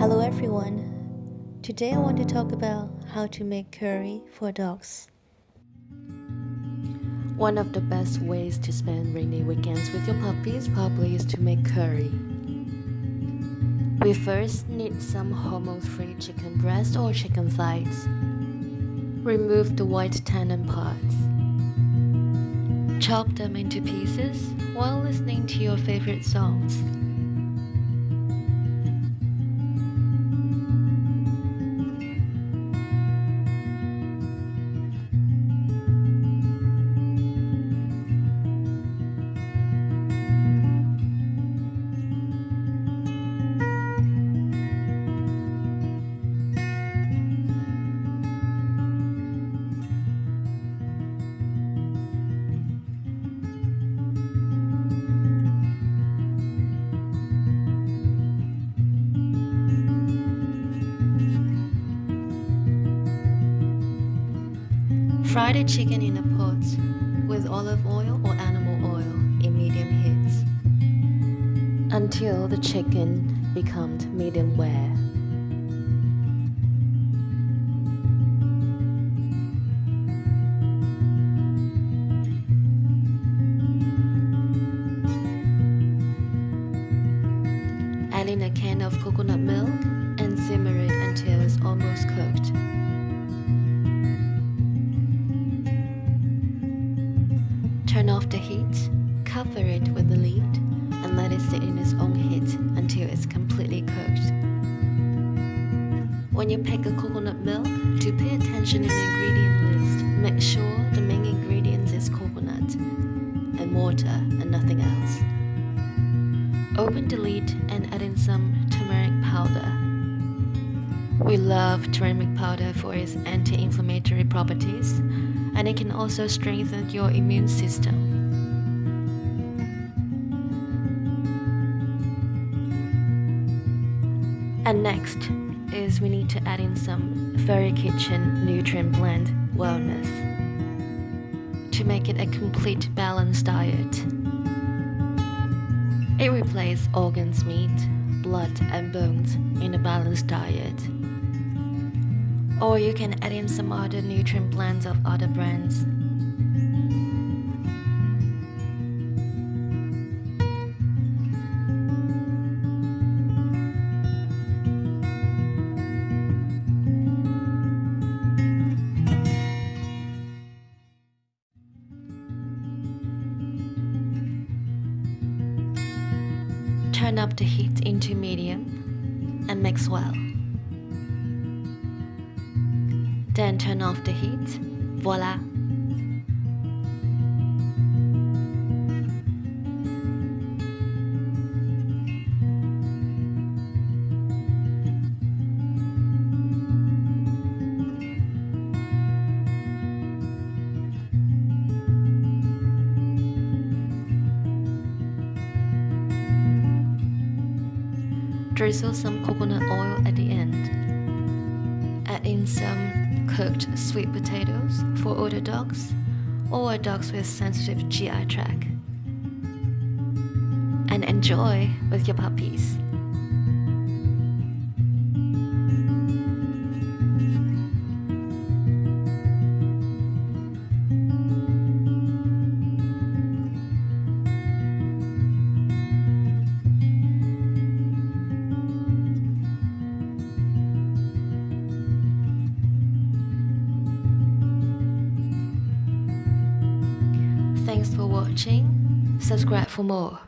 Hello everyone. Today I want to talk about how to make curry for dogs. One of the best ways to spend rainy weekends with your puppies probably is to make curry. We first need some hormone-free chicken breast or chicken thighs. Remove the white tendon parts. Chop them into pieces while listening to your favorite songs. Fry the chicken in a pot with olive oil or animal oil in medium heat until the chicken becomes medium rare. Add in a can of coconut milk and simmer it until it's almost cooked. Turn off the heat, cover it with the lid, and let it sit in its own heat until it's completely cooked. When you pick a coconut milk, do pay attention in the ingredient list. Make sure the main ingredients is coconut and water and nothing else. Open the lid and add in some turmeric powder. We love turmeric powder for its anti-inflammatory properties, and it can also strengthen your immune system. And next is we need to add in some Fairy Kitchen nutrient blend wellness to make it a complete balanced diet. It replaces organs, meat, blood and bones in a balanced diet. Or you can add in some other nutrient blends of other brands. Turn up the heat into medium and mix well. Then turn off the heat. Voila! Drizzle some coconut oil at the end. Add in some cooked sweet potatoes for older dogs or dogs with sensitive GI tract. And enjoy with your puppies. Thanks for watching. Subscribe for more.